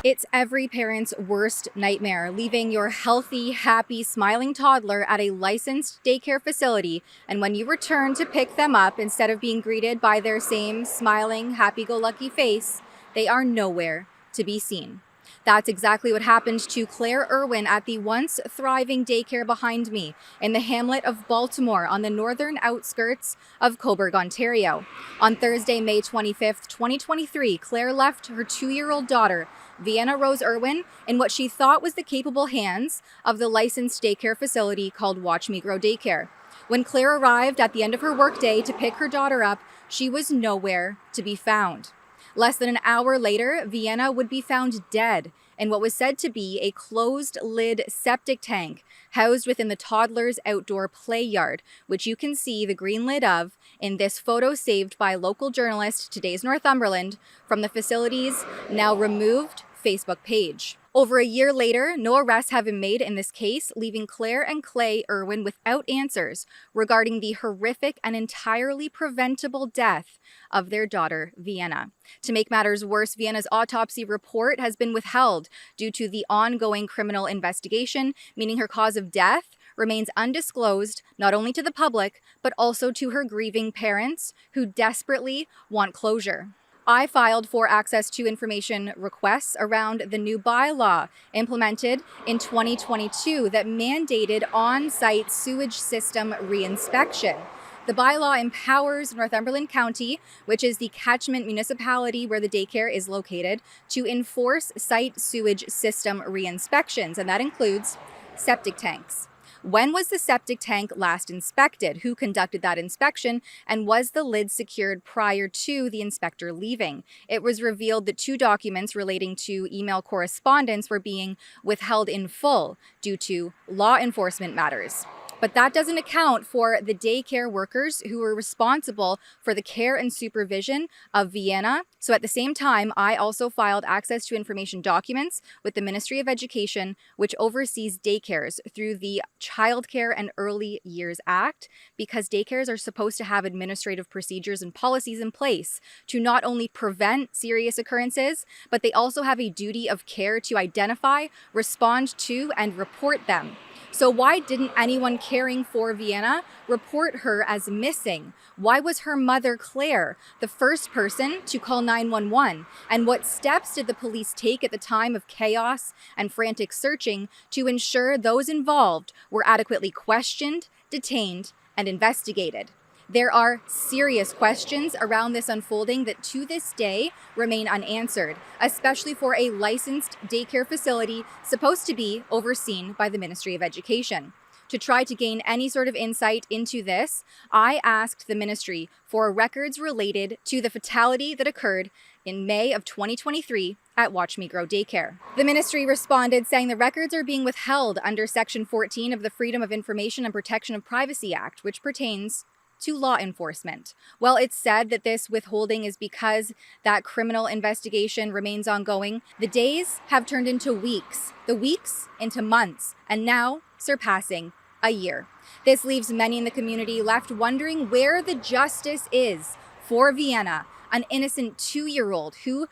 It's every parent's worst nightmare, leaving your healthy, happy, smiling toddler at a licensed daycare facility, and when you return to pick them up, instead of being greeted by their same smiling, happy-go-lucky face, they are nowhere to be seen. That's exactly what happened to Claire Irwin at the once thriving daycare behind me in the hamlet of Baltimore on the northern outskirts of Cobourg, Ontario. On Thursday, May 25th, 2023, Claire left her 2-year-old daughter, Vienna Rose Irwin, in what she thought was the capable hands of the licensed daycare facility called Watch Me Grow Daycare. When Claire arrived at the end of her workday to pick her daughter up, she was nowhere to be found. Less than an hour later, Vienna would be found dead in what was said to be a closed-lid septic tank housed within the toddler's outdoor play yard, which you can see the green lid of in this photo saved by local journalist Today's Northumberland from the facility's now removed Facebook page. Over a year later, no arrests have been made in this case, leaving Claire and Clay Irwin without answers regarding the horrific and entirely preventable death of their daughter, Vienna. To make matters worse, Vienna's autopsy report has been withheld due to the ongoing criminal investigation, meaning her cause of death remains undisclosed, not only to the public, but also to her grieving parents who desperately want closure. I filed for access to information requests around the new bylaw implemented in 2022 that mandated on-site sewage system reinspection. The bylaw empowers Northumberland County, which is the catchment municipality where the daycare is located, to enforce site sewage system reinspections, and that includes septic tanks. When was the septic tank last inspected? Who conducted that inspection? And was the lid secured prior to the inspector leaving? It was revealed that 2 documents relating to email correspondence were being withheld in full due to law enforcement matters. But that doesn't account for the daycare workers who were responsible for the care and supervision of Vienna. So at the same time, I also filed access to information documents with the Ministry of Education, which oversees daycares through the Childcare and Early Years Act, because daycares are supposed to have administrative procedures and policies in place to not only prevent serious occurrences, but they also have a duty of care to identify, respond to, and report them. So why didn't anyone caring for Vienna report her as missing? Why was her mother, Claire, the first person to call 911? And what steps did the police take at the time of chaos and frantic searching to ensure those involved were adequately questioned, detained, and investigated? There are serious questions around this unfolding that to this day remain unanswered, especially for a licensed daycare facility supposed to be overseen by the Ministry of Education. To try to gain any sort of insight into this, I asked the ministry for records related to the fatality that occurred in May of 2023 at Watch Me Grow Daycare. The ministry responded saying the records are being withheld under Section 14 of the Freedom of Information and Protection of Privacy Act, which pertains to law enforcement. Well, it's said that this withholding is because that criminal investigation remains ongoing. The days have turned into weeks, the weeks into months, and now surpassing a year. This leaves many in the community left wondering where the justice is for Vienna, an innocent 2-year-old who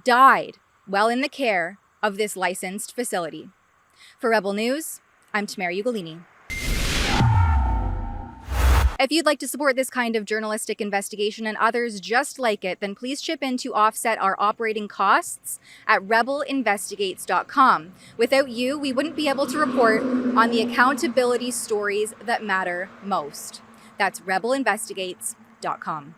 died while in the care of this licensed facility. For Rebel News, I'm Tamara Ugolini. If you'd like to support this kind of journalistic investigation and others just like it, then please chip in to offset our operating costs at rebelinvestigates.com. Without you, we wouldn't be able to report on the accountability stories that matter most. That's rebelinvestigates.com.